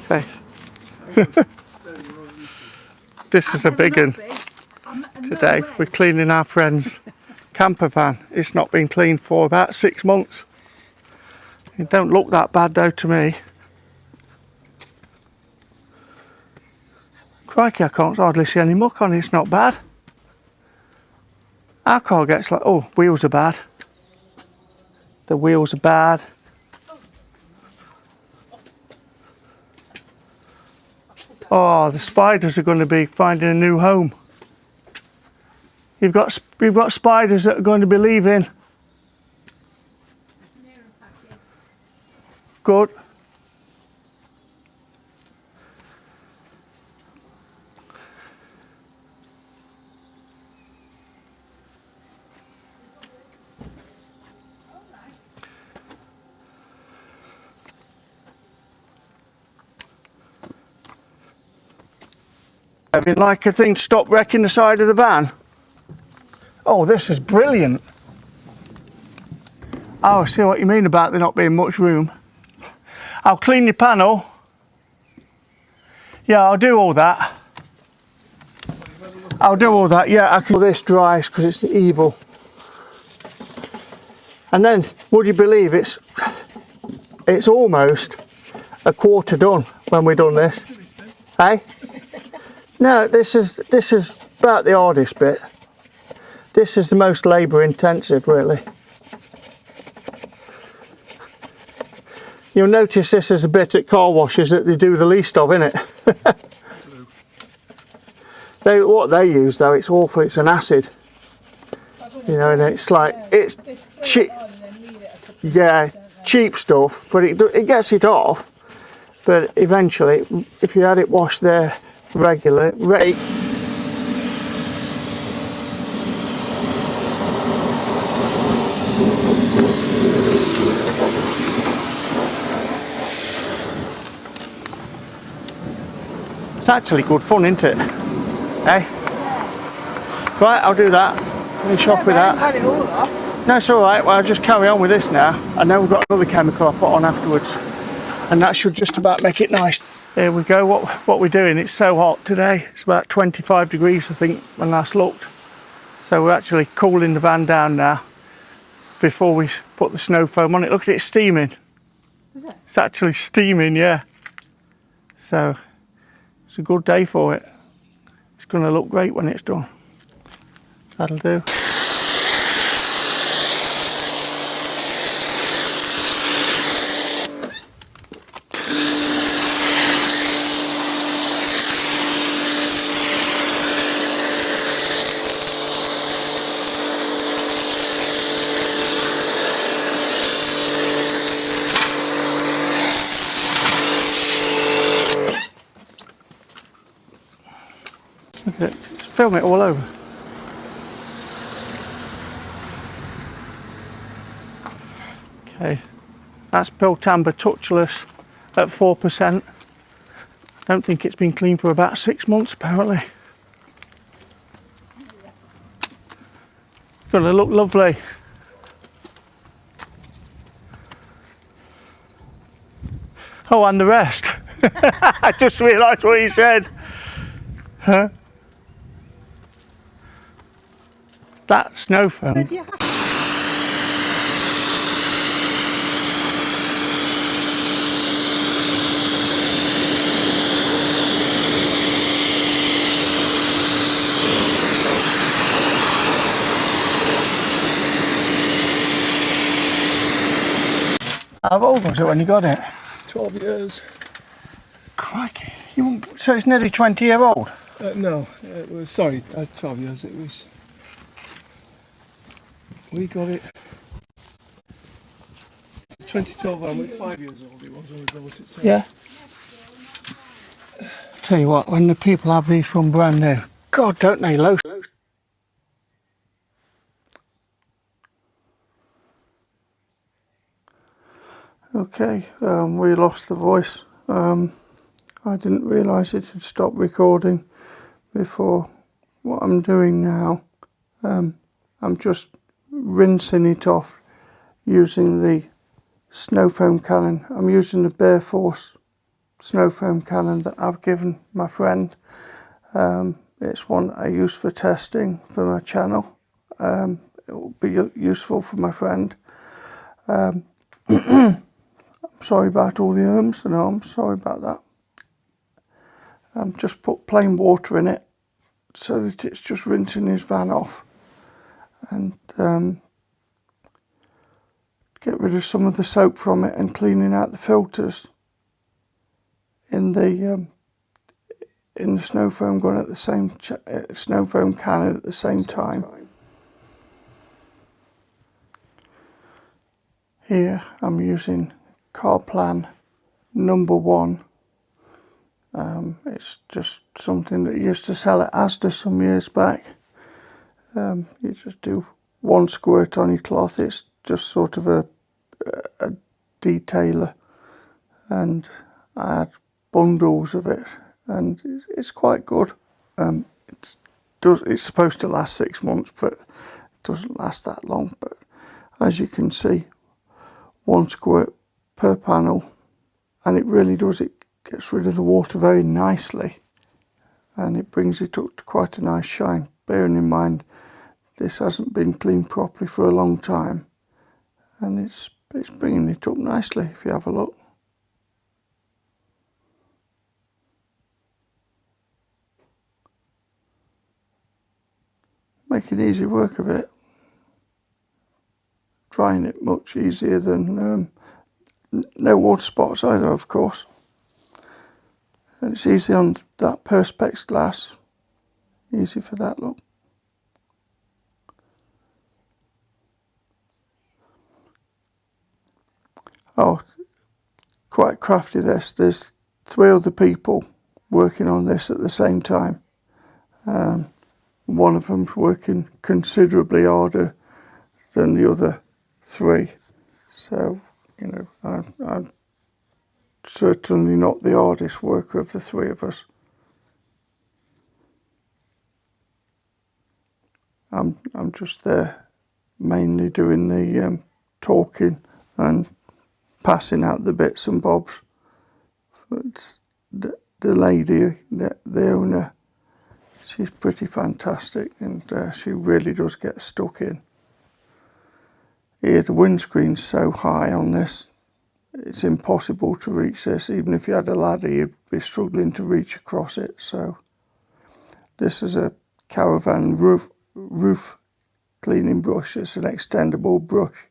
Okay. This is a big one. Today we're cleaning our friend's camper van. It's not been cleaned for about 6 months. It don't look that bad though to me. Crikey, I can't hardly see any muck on it. It's not bad. Our car gets like, oh, wheels are bad. The wheels are bad. Oh, the spiders are going to be finding a new home. You've got spiders that are going to be leaving. Good. Having like a thing to stop wrecking the side of the van. Oh, this is brilliant. Oh, I see what you mean about there not being much room. I'll clean your panel. Yeah, I'll do all that. I'll do all that, yeah. I can. This dries because it's evil. And then, would you believe it's almost a quarter done when we've done this. Hey? No, this is about the hardest bit. This is the most labour intensive, really. You'll notice this is a bit at car washes that they do the least of, innit? What they use though, it's awful. It's an acid, you know, and it's like it's cheap. Yeah, cheap stuff, but it gets it off. But eventually, if you had it washed there regular rate. It's actually good fun, isn't it? Hey? Right, I'll do that. Finish off with that. No, it's alright. Well, I'll just carry on with this now. I know we've got another chemical I'll put on afterwards. And that should just about make it nice. Here we go. What we're doing, it's so hot today. It's about 25 degrees, I think, when last looked. So we're actually cooling the van down now before we put the snow foam on it. Look at it steaming. Is it? It's actually steaming, yeah. So it's a good day for it. It's going to look great when it's done. That'll do. Look at it, just film it all over. Okay, that's Bilt Hamber Touch-Less at 4%. I don't think it's been cleaned for about 6 months apparently. It's gonna look lovely. Oh, and the rest. I just realised what you said. Huh? That snow foam. So how old was it when you got it? 12 years. Crikey. So it's nearly 20-year-old? No, it was, sorry, 12 years. It was, we got it 2012, I'm like 5 years old it was when we bought it. So. Yeah. Tell you what, when the people have these from brand new, God, don't they load? Okay, we lost the voice. I didn't realise it had stopped recording before. What I'm doing now, I'm just rinsing it off using the snow foam cannon. I'm using the Bear Force snow foam cannon that I've given my friend. It's one I use for testing for my channel. It will be useful for my friend. I'm sorry about all the ums, and I'm sorry about that. Just put plain water in it so that it's just rinsing his van off, and get rid of some of the soap from it and cleaning out the filters in the snow foam gun at the same snow foam cannon at the same time. Here I'm using CarPlan #1. It's just something that used to sell at Asda some years back. You just do one squirt on your cloth. It's just sort of a detailer, and I had bundles of it, and it's quite good. It's supposed to last 6 months, but it doesn't last that long. But as you can see, one squirt per panel, and it really does. It gets rid of the water very nicely, and it brings it up to quite a nice shine. Bearing in mind, this hasn't been cleaned properly for a long time, and it's bringing it up nicely if you have a look. Making easy work of it. Drying it much easier than no water spots either, of course. And it's easy on that Perspex glass. Easy for that look. Oh, quite crafty this. There's 3 other people working on this at the same time. One of them's working considerably harder than the other 3. So, you know, I'm certainly not the hardest worker of the 3 of us. I'm just there mainly doing the talking and passing out the bits and bobs. But the lady, the owner, she's pretty fantastic, and she really does get stuck in. Here, the windscreen's so high on this, it's impossible to reach this. Even if you had a ladder, you'd be struggling to reach across it. So this is a caravan roof cleaning brush. It's an extendable brush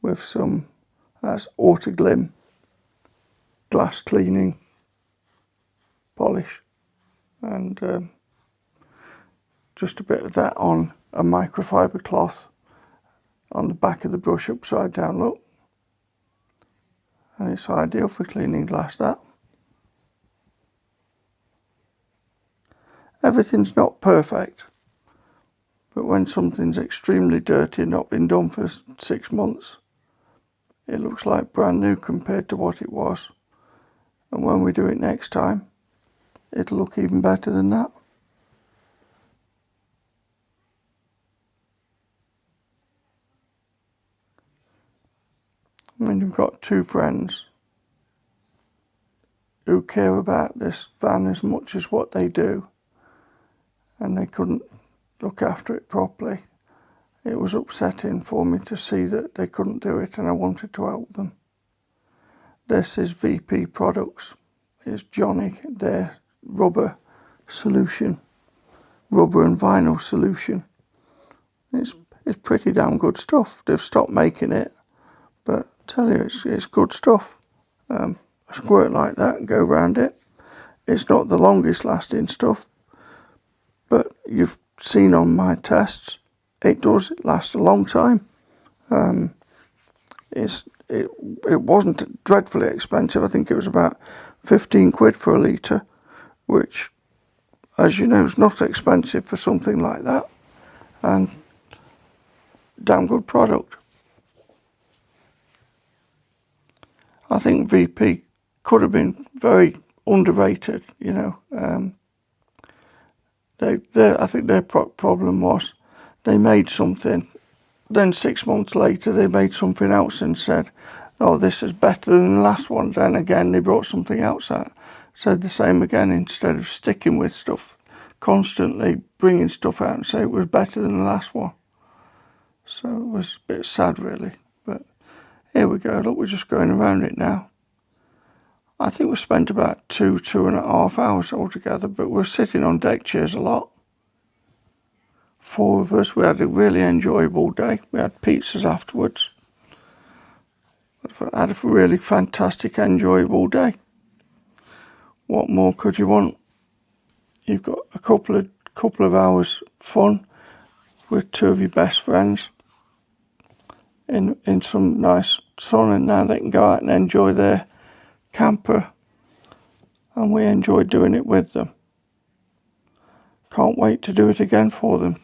with some, that's Autoglym glass cleaning polish, and just a bit of that on a microfiber cloth on the back of the brush upside down, look. And it's ideal for cleaning glass, that. Everything's not perfect, but when something's extremely dirty and not been done for 6 months, it looks like brand new compared to what it was. And when we do it next time, it'll look even better than that. When you've got 2 friends who care about this van as much as what they do, and they couldn't look after it properly, it was upsetting for me to see that they couldn't do it, and I wanted to help them. This is VP Products. It's Johnny, their rubber solution, rubber and vinyl solution. It's pretty damn good stuff. They've stopped making it, but I tell you, it's good stuff. A squirt like that and go around it. It's not the longest lasting stuff, but you've seen on my tests, it does last a long time. It wasn't dreadfully expensive. I think it was about 15 quid for a litre, which, as you know, is not expensive for something like that, and damn good product. I think VP could have been very underrated, you know. I think their problem was they made something then 6 months later they made something else and said, oh, this is better than the last one. Then again they brought something else out, said the same again, instead of sticking with stuff, constantly bringing stuff out and say it was better than the last one. So it was a bit sad really, but here we go. Look, we're just going around it now. I think we spent about 2.5 hours altogether, but we're sitting on deck chairs a lot. 4 of us. We had a really enjoyable day. We had pizzas afterwards. I had a really fantastic, enjoyable day. What more could you want? You've got a couple of hours fun with 2 of your best friends in some nice sun, and now they can go out and enjoy their camper, and we enjoyed doing it with them. Can't wait to do it again for them.